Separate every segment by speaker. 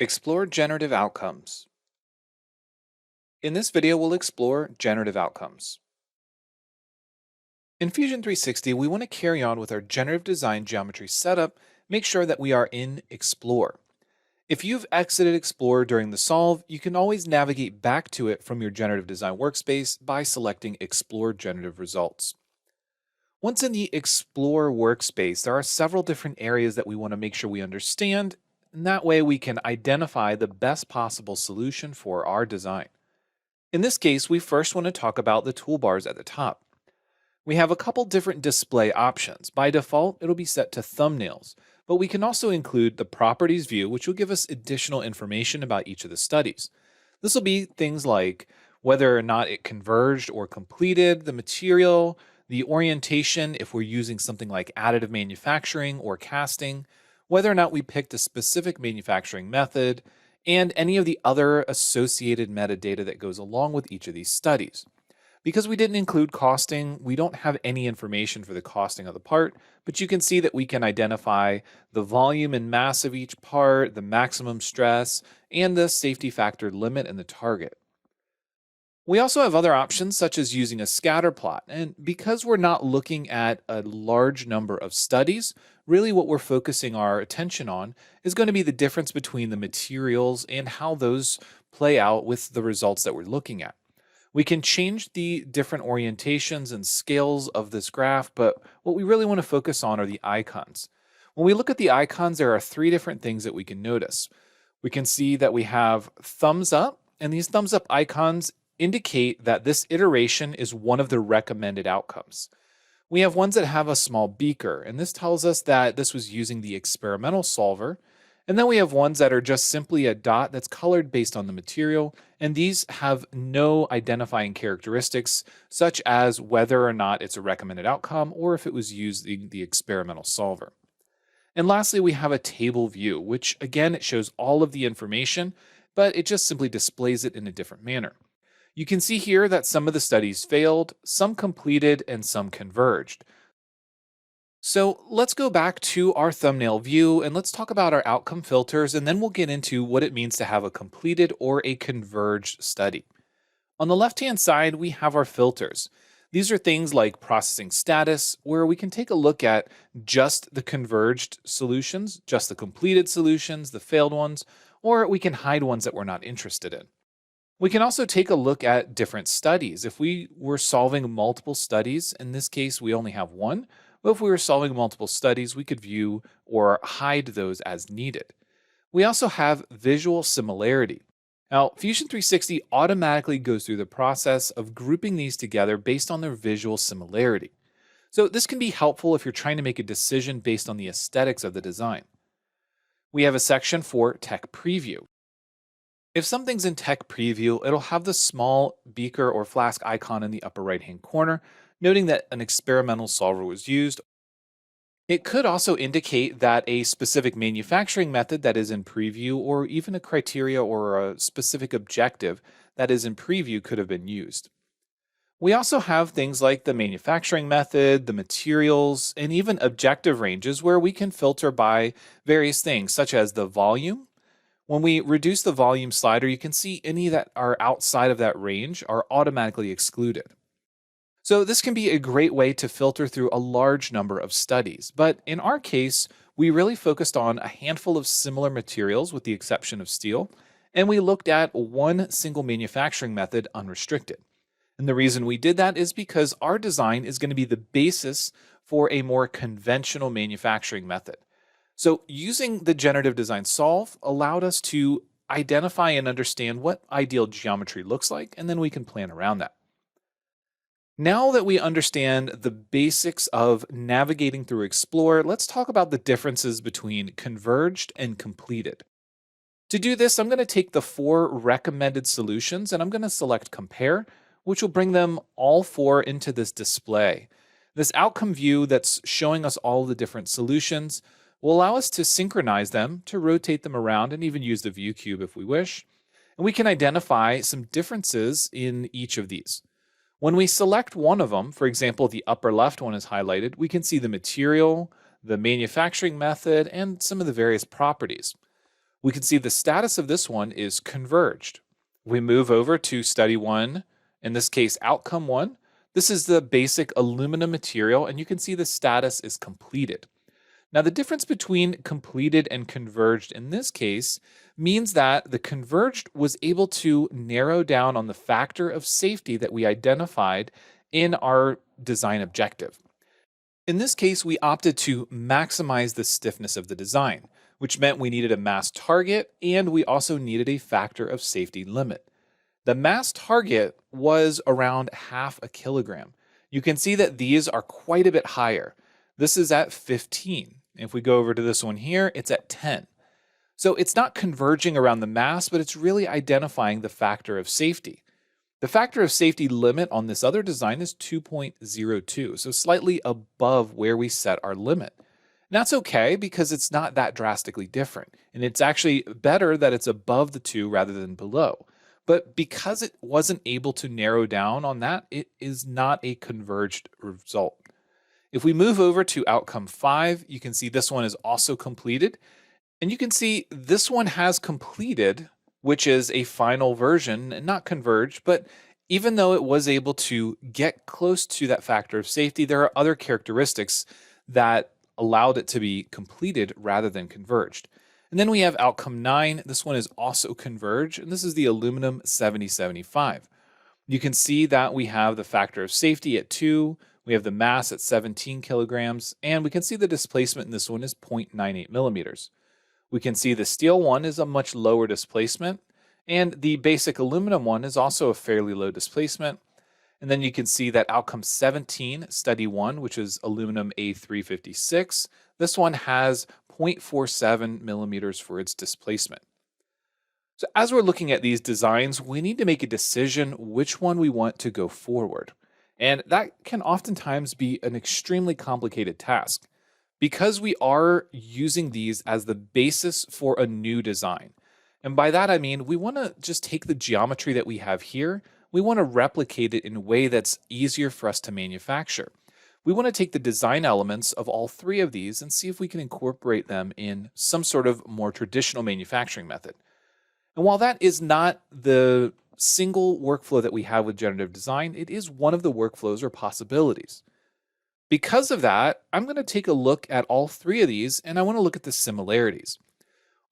Speaker 1: Explore generative outcomes. In this video, we'll explore generative outcomes. In Fusion 360, we want to carry on with our generative design geometry setup, make sure that we are in Explore. If you've exited Explore during the solve, you can always navigate back to it from your generative design workspace by selecting Explore Generative Results. Once in the Explore workspace, there are several different areas that we want to make sure we understand, and that way we can identify the best possible solution for our design. In this case, we first want to talk about the toolbars at the top. We have a couple different display options. By default, it'll be set to thumbnails, but we can also include the properties view, which will give us additional information about each of the studies. This will be things like whether or not it converged or completed, the material, the orientation, if we're using something like additive manufacturing or casting, whether or not we picked a specific manufacturing method, and any of the other associated metadata that goes along with each of these studies. Because we didn't include costing, we don't have any information for the costing of the part, but you can see that we can identify the volume and mass of each part, the maximum stress, and the safety factor limit and the target. We also have other options such as using a scatter plot, and because we're not looking at a large number of studies, really what we're focusing our attention on is going to be the difference between the materials and how those play out with the results that we're looking at. We can change the different orientations and scales of this graph, but what we really want to focus on are the icons. When we look at the icons, there are three different things that we can notice. We can see that we have thumbs up, and these thumbs up icons indicate that this iteration is one of the recommended outcomes. We have ones that have a small beaker, and this tells us that this was using the experimental solver. And then we have ones that are just simply a dot that's colored based on the material, and these have no identifying characteristics, such as whether or not it's a recommended outcome or if it was using the experimental solver. And lastly, we have a table view, which again, it shows all of the information, but it just simply displays it in a different manner. You can see here that some of the studies failed, some completed, and some converged. So let's go back to our thumbnail view and let's talk about our outcome filters, and then we'll get into what it means to have a completed or a converged study. On the left-hand side, we have our filters. These are things like processing status, where we can take a look at just the converged solutions, just the completed solutions, the failed ones, or we can hide ones that we're not interested in. We can also take a look at different studies. If we were solving multiple studies, in this case, we only have one, but if we were solving multiple studies, we could view or hide those as needed. We also have visual similarity. Now, Fusion 360 automatically goes through the process of grouping these together based on their visual similarity. So this can be helpful if you're trying to make a decision based on the aesthetics of the design. We have a section for tech preview. If something's in tech preview, it'll have the small beaker or flask icon in the upper right-hand corner, noting that an experimental solver was used. It could also indicate that a specific manufacturing method that is in preview, or even a criteria or a specific objective that is in preview, could have been used. We also have things like the manufacturing method, the materials, and even objective ranges where we can filter by various things such as the volume. When we reduce the volume slider, you can see any that are outside of that range are automatically excluded. So this can be a great way to filter through a large number of studies, but in our case, we really focused on a handful of similar materials with the exception of steel, and we looked at one single manufacturing method unrestricted. And the reason we did that is because our design is going to be the basis for a more conventional manufacturing method. So using the generative design solve allowed us to identify and understand what ideal geometry looks like, and then we can plan around that. Now that we understand the basics of navigating through Explore, let's talk about the differences between converged and completed. To do this, I'm going to take the 4 recommended solutions and I'm going to select Compare, which will bring them all 4 into this display. This outcome view that's showing us all the different solutions will allow us to synchronize them, to rotate them around, and even use the view cube if we wish. And we can identify some differences in each of these. When we select one of them, for example, the upper left one is highlighted, we can see the material, the manufacturing method, and some of the various properties. We can see the status of this one is converged. We move over to study one, in this case, outcome one. This is the basic aluminum material, and you can see the status is completed. Now, the difference between completed and converged in this case means that the converged was able to narrow down on the factor of safety that we identified in our design objective. In this case, we opted to maximize the stiffness of the design, which meant we needed a mass target and we also needed a factor of safety limit. The mass target was around half a kilogram. You can see that these are quite a bit higher. This is at 15. If we go over to this one here, it's at 10. So it's not converging around the mass, but it's really identifying the factor of safety. The factor of safety limit on this other design is 2.02, so slightly above where we set our limit. And that's okay because it's not that drastically different. And it's actually better that it's above the 2 rather than below. But because it wasn't able to narrow down on that, it is not a converged result. If we move over to outcome 5, you can see this one is also completed. And you can see this one has completed, which is a final version, and not converged, but even though it was able to get close to that factor of safety, there are other characteristics that allowed it to be completed rather than converged. And then we have outcome 9. This one is also converged, and this is the aluminum 7075. You can see that we have the factor of safety at 2, we have the mass at 17 kilograms, and we can see the displacement in this one is 0.98 millimeters. We can see the steel one is a much lower displacement, and the basic aluminum one is also a fairly low displacement. And then you can see that outcome 17, study 1, which is aluminum A356, this one has 0.47 millimeters for its displacement. So as we're looking at these designs, we need to make a decision which one we want to go forward. And that can oftentimes be an extremely complicated task, because we are using these as the basis for a new design. And by that, I mean, we want to just take the geometry that we have here, we want to replicate it in a way that's easier for us to manufacture. We want to take the design elements of all 3 of these and see if we can incorporate them in some sort of more traditional manufacturing method. And while that is not the single workflow that we have with generative design, it is one of the workflows or possibilities. Because of that, I'm going to take a look at all 3 of these, and I want to look at the similarities.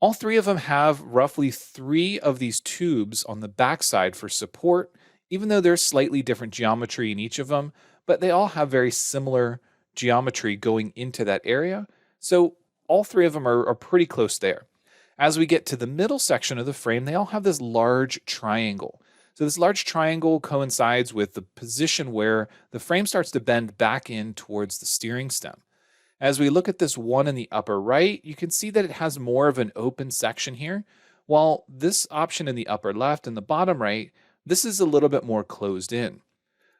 Speaker 1: All 3 of them have roughly 3 of these tubes on the backside for support, even though there's slightly different geometry in each of them, but they all have very similar geometry going into that area. So all 3 of them are pretty close there. As we get to the middle section of the frame, they all have this large triangle. So this large triangle coincides with the position where the frame starts to bend back in towards the steering stem. As we look at this one in the upper right, you can see that it has more of an open section here, while this option in the upper left and the bottom right, this is a little bit more closed in.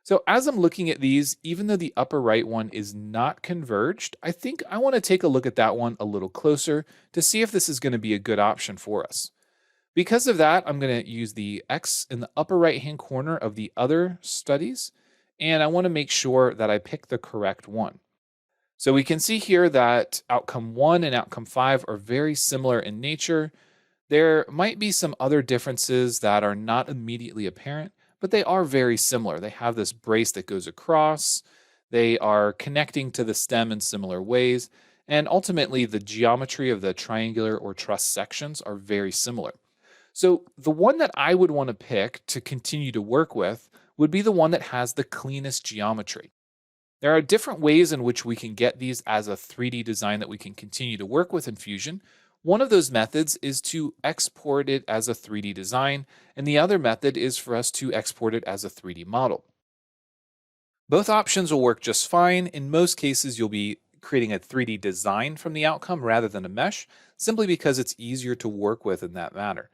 Speaker 1: So as I'm looking at these, even though the upper right one is not converged, I think I want to take a look at that one a little closer to see if this is going to be a good option for us. Because of that, I'm going to use the X in the upper right-hand corner of the other studies, and I want to make sure that I pick the correct one. So we can see here that outcome 1 and outcome 5 are very similar in nature. There might be some other differences that are not immediately apparent, but they are very similar. They have this brace that goes across, they are connecting to the stem in similar ways, and ultimately the geometry of the triangular or truss sections are very similar. So the one that I would want to pick to continue to work with would be the one that has the cleanest geometry. There are different ways in which we can get these as a 3D design that we can continue to work with in Fusion. One of those methods is to export it as a 3D design, and the other method is for us to export it as a 3D model. Both options will work just fine. In most cases, you'll be creating a 3D design from the outcome rather than a mesh, simply because it's easier to work with in that manner.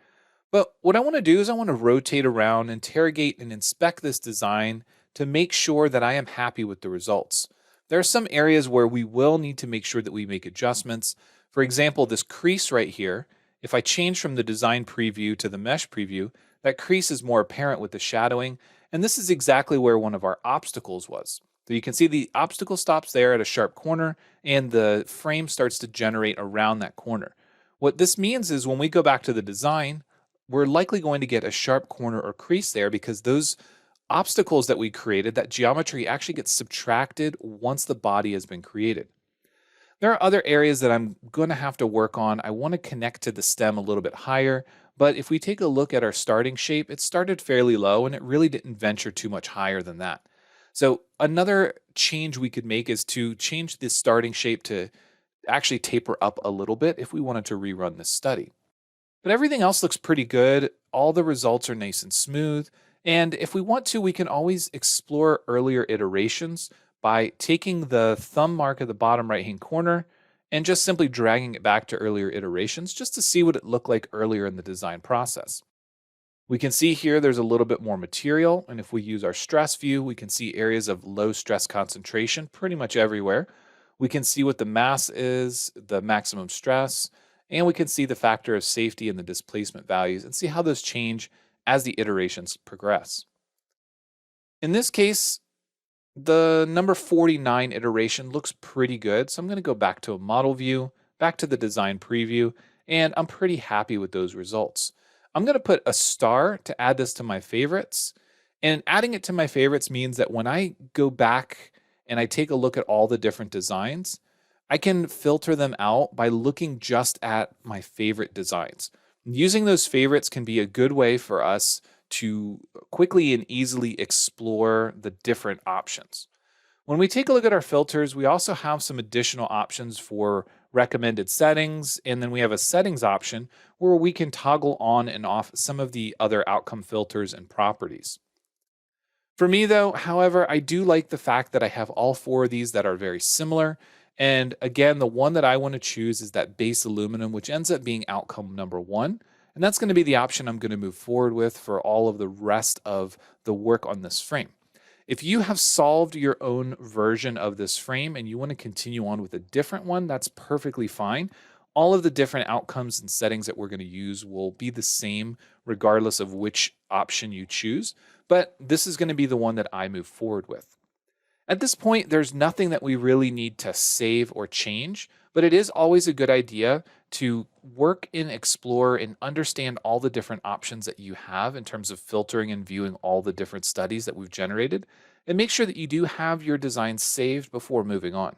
Speaker 1: But what I want to do is I want to rotate around, interrogate, and inspect this design to make sure that I am happy with the results. There are some areas where we will need to make sure that we make adjustments. For example, this crease right here, if I change from the design preview to the mesh preview, that crease is more apparent with the shadowing, and this is exactly where one of our obstacles was. So you can see the obstacle stops there at a sharp corner, and the frame starts to generate around that corner. What this means is when we go back to the design, we're likely going to get a sharp corner or crease there because those obstacles that we created, that geometry actually gets subtracted once the body has been created. There are other areas that I'm going to have to work on. I want to connect to the stem a little bit higher, but if we take a look at our starting shape, it started fairly low and it really didn't venture too much higher than that. So another change we could make is to change the starting shape to actually taper up a little bit if we wanted to rerun this study. But everything else looks pretty good. All the results are nice and smooth. And if we want to, we can always explore earlier iterations by taking the thumb mark at the bottom right hand corner and just simply dragging it back to earlier iterations just to see what it looked like earlier in the design process. We can see here there's a little bit more material, and if we use our stress view, we can see areas of low stress concentration pretty much everywhere. We can see what the mass is, the maximum stress, and we can see the factor of safety and the displacement values and see how those change as the iterations progress. In this case, the number 49 iteration looks pretty good, so I'm going to go back to a model view, back to the design preview, and I'm pretty happy with those results. I'm going to put a star to add this to my favorites, and adding it to my favorites means that when I go back and I take a look at all the different designs, I can filter them out by looking just at my favorite designs. Using those favorites can be a good way for us to quickly and easily explore the different options. When we take a look at our filters, we also have some additional options for recommended settings, and then we have a settings option where we can toggle on and off some of the other outcome filters and properties. For me, though, however, I do like the fact that I have all four of these that are very similar. And again, the one that I want to choose is that base aluminum, which ends up being outcome number one. And that's going to be the option I'm going to move forward with for all of the rest of the work on this frame. If you have solved your own version of this frame and you want to continue on with a different one, that's perfectly fine. All of the different outcomes and settings that we're going to use will be the same regardless of which option you choose, but this is going to be the one that I move forward with. At this point, there's nothing that we really need to save or change, but it is always a good idea to work and explore and understand all the different options that you have in terms of filtering and viewing all the different studies that we've generated, and make sure that you do have your design saved before moving on.